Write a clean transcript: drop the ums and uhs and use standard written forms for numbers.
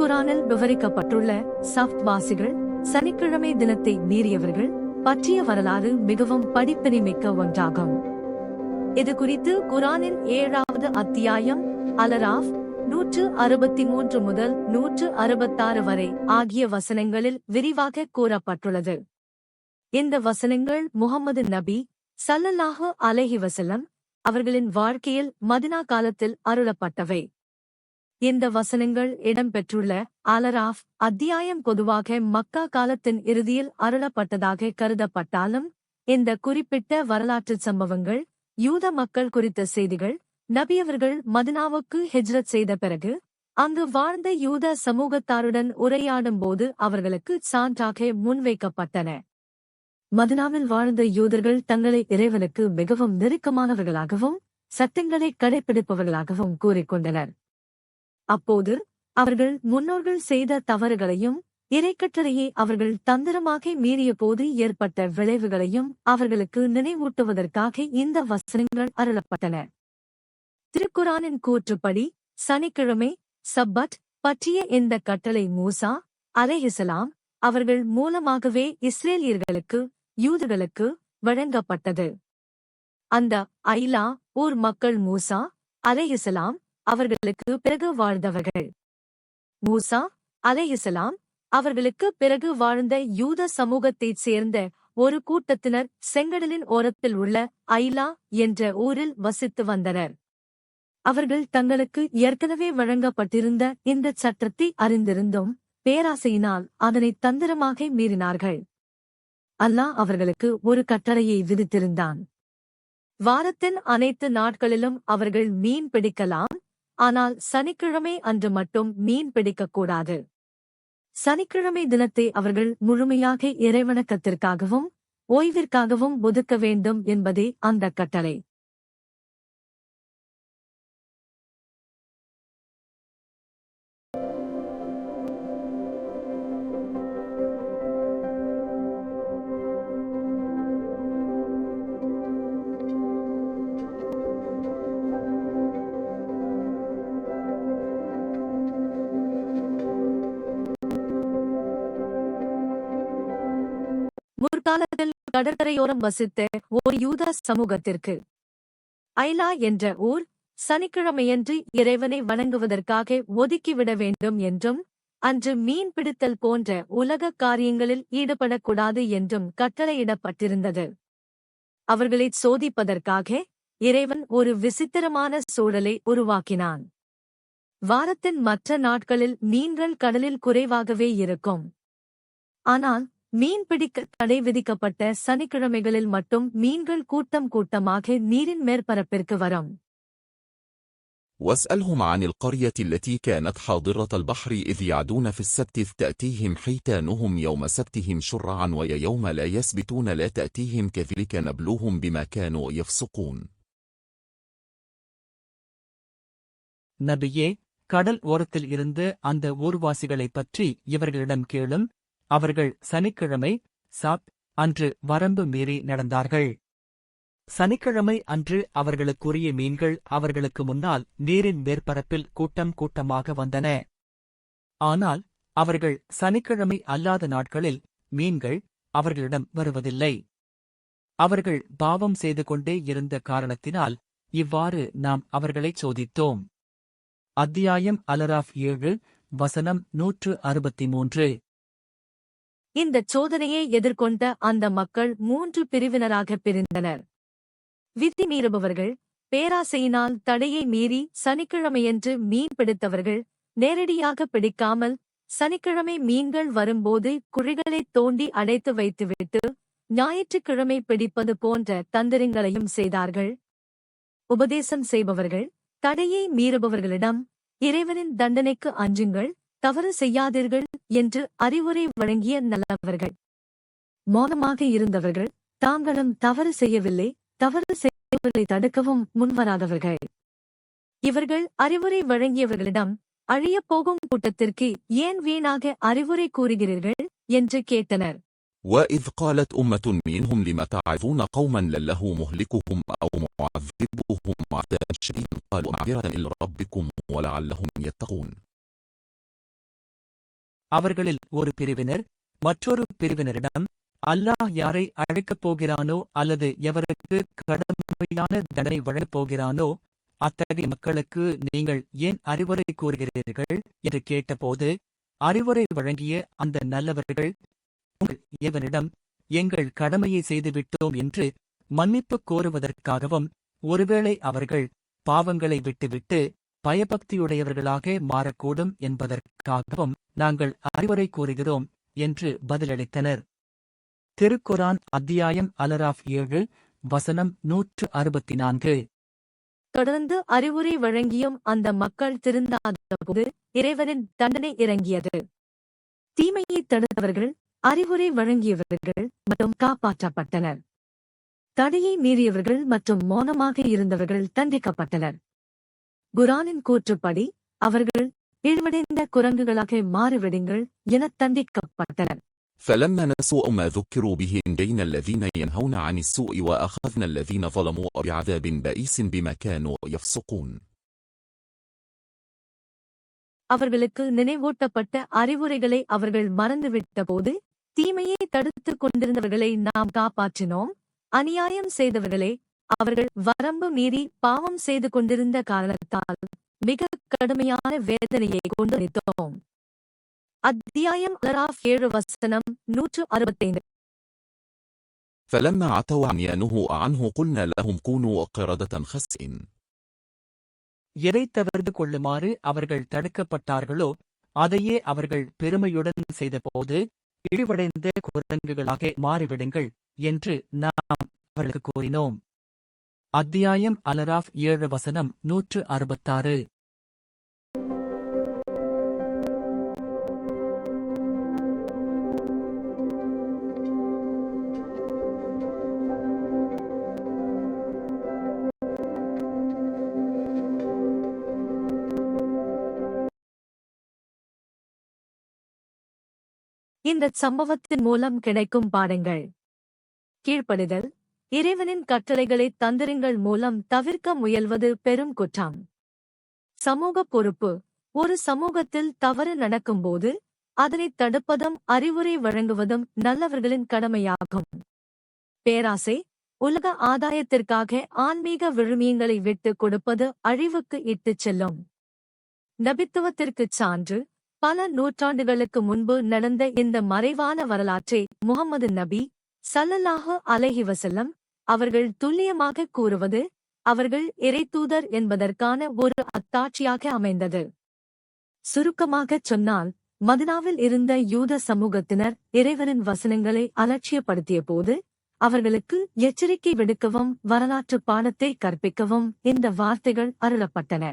திருக்குரானில் விவரிக்கப்பட்டுள்ள சப்த் வாசிகள் சனிக்கிழமை தினத்தை மீறியவர்கள் பற்றிய வரலாறு மிகவும் படிப்பினைமிக்க ஒன்றாகும். இது குறித்து குரானின் 7வது அத்தியாயம் அலராஃப் 163 முதல் 166 வரை ஆகிய வசனங்களில் விரிவாக கூறப்பட்டுள்ளது. இந்த வசனங்கள் முஹம்மது நபி ஸல்லல்லாஹு அலைஹி வஸல்லம் அவர்களின் வாழ்க்கையில் மதினா காலத்தில் அருளப்பட்டவை. இந்த வசனங்கள் இடம்பெற்றுள்ள அலராஃப் அத்தியாயம் பொதுவாக மக்கா காலத்தின் இறுதியில் அருளப்பட்டதாக கருதப்பட்டாலும், இந்த குறிப்பிட்ட வரலாற்றுச் சம்பவங்கள் யூத மக்கள் குறித்த செய்திகள் நபியவர்கள் மதினாவுக்கு ஹிஜ்ரத் செய்த பிறகு அங்கு வாழ்ந்த யூத சமூகத்தாருடன் உரையாடும்போது அவர்களுக்கு சான்றாக முன்வைக்கப்பட்டன. மதினாவில் வாழ்ந்த யூதர்கள் தங்களை இறைவனுக்கு மிகவும் நெருக்கமானவர்களாகவும் சட்டங்களை கடைப்பிடிப்பவர்களாகவும் கூறிக்கொண்டனர். அப்போது அவர்கள் முன்னோர்கள் செய்த தவறுகளையும் இறைக்கட்டளையை அவர்கள் தந்திரமாக மீறிய போது ஏற்பட்ட விளைவுகளையும் அவர்களுக்கு நினைவூட்டுவதற்காக இந்த வசனங்கள் அருளப்பட்டன. திருக்குரானின் கூற்றுப்படி சனிக்கிழமை சப்பத் பற்றிய இந்த கட்டளை மூசா அலைஹிஸ்ஸலாம் அவர்கள் மூலமாகவே இஸ்ரேலியர்களுக்கு யூதர்களுக்கு வழங்கப்பட்டது. அந்த ஐலா ஊர் மக்கள் மூசா அலைஹிஸ்ஸலாம் அவர்களுக்கு பிறகு வாழ்ந்தவர்கள். மூசா அலைஹிஸ்ஸலாம் அவர்களுக்கு பிறகு வாழ்ந்த யூத சமூகத்தைச் சேர்ந்த ஒரு கூட்டத்தினர் செங்கடலின் ஓரத்தில் உள்ள ஐலா என்ற ஊரில் வசித்து வந்தனர். அவர்கள் தங்களுக்கு ஏற்கனவே வழங்கப்பட்டிருந்த இந்த சட்டத்தை அறிந்திருந்தும் பேராசையினால் அதனை தந்திரமாக மீறினார்கள். அல்லாஹ் அவர்களுக்கு ஒரு கட்டளையை விதித்திருந்தான். வாரத்தின் அனைத்து நாட்களிலும் அவர்கள் மீன் பிடிக்கலாம், ஆனால் சனிக்கிழமை அன்று மட்டும் மீன் பிடிக்கக்கூடாது. சனிக்கிழமை தினத்தை அவர்கள் முழுமையாக இறைவணக்கத்திற்காகவும் ஓய்விற்காகவும் ஒதுக்க வேண்டும் என்பதே அந்த கட்டளை. முற்காலத்தில் கடற்கரையோரம் வசித்த ஓர் யூத சமூகத்திற்கு ஐலா என்ற ஊர் சனிக்கிழமையன்று இறைவனை வணங்குவதற்காக ஒதுக்கிவிட வேண்டும் என்றும் அன்று மீன் பிடித்தல் போன்ற உலக காரியங்களில் ஈடுபடக்கூடாது என்றும் கட்டளையிடப்பட்டிருந்தது. அவர்களைச் சோதிப்பதற்காக இறைவன் ஒரு விசித்திரமான சூழலை உருவாக்கினான். வாரத்தின் மற்ற நாட்களில் மீன்கள் கடலில் குறைவாகவே இருக்கும். ஆனால் மீன் பிடிக்க தடை விதிக்கப்பட்ட சனிக்கிழமைகளில் மட்டும் மீன்கள் கூட்டம் கூட்டமாக நீரின் மேற்பரப்பிற்கு வரும். واسألهم عن القرية التي كانت حاضرة البحر إذ يعدون في السبت إذ تأتيهم حيتانهم يوم سبتهم شرعا ويوم لا يسبتون لا تأتيهم كذلك نبلوهم بما كانوا يفسقون. நபியே, கடல் ஓரத்தில் இருந்து அந்த ஊர்வாசிகளைப் பற்றி இவர்களிடம் கேளும். அவர்கள் சனிக்கிழமை சாப் அன்று வரம்பு மீறி நடந்தார்கள். சனிக்கிழமை அன்று அவர்களுக்குரிய மீன்கள் அவர்களுக்கு முன்னால் நீரின் மேற்பரப்பில் கூட்டம் கூட்டமாக வந்தன. ஆனால் அவர்கள் சனிக்கிழமை அல்லாத நாட்களில் மீன்கள் அவர்களிடம் வருவதில்லை. அவர்கள் பாவம் செய்து கொண்டே இருந்த காரணத்தினால் இவ்வாறு நாம் அவர்களைச் சோதித்தோம். அத்தியாயம் அலராஃப் 7 வசனம் 163. இந்தச் சோதனையை எதிர்கொண்ட அந்த மக்கள் 3 பிரிவினராக பிரிந்தனர். விதி மீறுபவர்கள், பேராசையினால் தடையை மீறி சனிக்கிழமையன்று மீன் பிடித்தவர்கள், நேரடியாக பிடிக்காமல் சனிக்கிழமை மீன்கள் வரும்போது குழிகளைத் தோண்டி அடைத்து வைத்துவிட்டு ஞாயிற்றுக்கிழமை பிடிப்பது போன்ற தந்திரங்களையும் செய்தார்கள். உபதேசம் செய்பவர்கள், தடையை மீறுபவர்களிடம் இறைவனின் தண்டனைக்கு அஞ்சுங்கள், தவறு செய்யாதீர்கள் என்று அறிவுரை வழங்கிய நல்லவர்கள். மௌனமாக இருந்தவர்கள், தாங்களும் தவறு செய்யவில்லை, தவறு செய்வதை தடுக்கவும் முன்வராதவர்கள். இவர்கள் அறிவுரை வழங்கியவர்களிடம், அழியப்போகும் கூட்டத்திற்கு ஏன் வீணாக அறிவுரை கூறுகிறீர்கள் என்று கேட்டனர். وإذ قالت أمة منهم لم تعظون قوما لله مهلكهم أو معذبهم عذابا شديدا قالوا معذرة إلى ربكم ولعلهم يتقون. அவர்களில் ஒரு பிரிவினர் மற்றொரு பிரிவினரிடம், அல்லாஹ் யாரை அழைக்கப் போகிறானோ அல்லது எவருக்கு கடுமையான தண்டனை வழங்கப் போகிறானோ அத்தகைய மக்களுக்கு நீங்கள் ஏன் அறிவுரை கூறுகிறீர்கள் என்று கேட்டபோது, அறிவுரை வழங்கிய அந்த நல்லவர்கள் உங்கள் இறைவனிடம் எங்கள் கடமையை செய்துவிட்டோம் என்று மன்னிப்பு கோருவதற்காகவும், ஒருவேளை அவர்கள் பாவங்களை விட்டுவிட்டு பயபக்தியுடையவர்களாக மாறக்கூடும் என்பதற்காகவும் நாங்கள் அறிவுரை கூறுகிறோம் என்று பதிலளித்தனர். திருக்குரான் அத்தியாயம் அலராஃப் 7 வசனம் 164. தொடர்ந்து அறிவுரை வழங்கியும் அந்த மக்கள் திருந்தாதபோது இறைவனின் தண்டனை இறங்கியது. தீமையை தடுத்தவர்கள், அறிவுரை வழங்கியவர்கள் மற்றும் காப்பாற்றப்பட்டனர். தடையை மீறியவர்கள் மற்றும் மௌனமாக இருந்தவர்கள் தண்டிக்கப்பட்டனர். குரானின் கூற்றுப்படி அவர்கள் இழிவடைந்த குரங்குகளாக மாறிவிடுங்கள் எனத் தண்டிக்கப்பட்டனர். فلما نسوا ما ذكروا به أنجينا الذين ينهون عن السوء وأخذنا الذين ظلموا بعذاب بئيس بما كانوا يفسقون. அவர்களுக்கு நினைவூட்டப்பட்ட அறிவுரைகளை அவர்கள் மறந்துவிட்டபோது தீமையை தடுத்துக் கொண்டிருந்தவர்களை நாம் காப்பாற்றினோம். அநியாயம் செய்தவர்களே, அவர்கள் வரம்பு மீறி பாவம் செய்து கொண்டிருந்த காரணத்தால் மிக கடுமையான வேதனையை கொண்டு நிறுத்தோம். அத்தியாயம் அலராஃப் 7 வசனம் 165. فلما عتوا عن ينهوا عنه قلنا لهم كونوا قردة خاسئين. எதை தவிர்த்து கொள்ளுமாறு அவர்கள் தடுக்கப்பட்டார்களோ அதையே அவர்கள் பெருமையுடன் செய்தபோது, இழிவடைந்த குரங்குகளாக மாறிவிடுங்கள் என்று நாம் அவர்களுக்கு கூறினோம். அத்தியாயம் அலராஃப் 7 வசனம் 166. இந்தச் சம்பவத்தின் மூலம் கிடைக்கும் பாடங்கள்: கீழ்ப்படிதல். இறைவனின் கட்டளைகளைத் தந்திரங்கள் மூலம் தவிர்க்க முயல்வது பெரும் குற்றம். சமூக பொறுப்பு. ஒரு சமூகத்தில் தவறு நடக்கும்போது அதனைத் தடுப்பதும் அறிவுரை வழங்குவதும் நல்லவர்களின் கடமையாகும். பேராசை. உலக ஆதாயத்திற்காக ஆன்மீக விழுமியங்களை விட்டுக் கொடுப்பது அழிவுக்கு இட்டுச் செல்லும். நபித்துவத்திற்குச் சான்று. பல நூற்றாண்டுகளுக்கு முன்பு நடந்த இந்த மறைவான வரலாற்றை முஹம்மது நபி ஸல்லல்லாஹு அலைஹி வஸல்லம் அவர்கள் துல்லியமாக கூறுவது அவர்கள் இறைத்தூதர் என்பதற்கான ஒரு அத்தாட்சியாக அமைந்தது. சுருக்கமாகச் சொன்னால், மதினாவில் இருந்த யூத சமூகத்தினர் இறைவனின் வசனங்களை அலட்சியப்படுத்திய போது அவர்களுக்கு எச்சரிக்கை விடுக்கவும் வரலாற்று பாடத்தை கற்பிக்கவும் இந்த வார்த்தைகள் அருளப்பட்டன.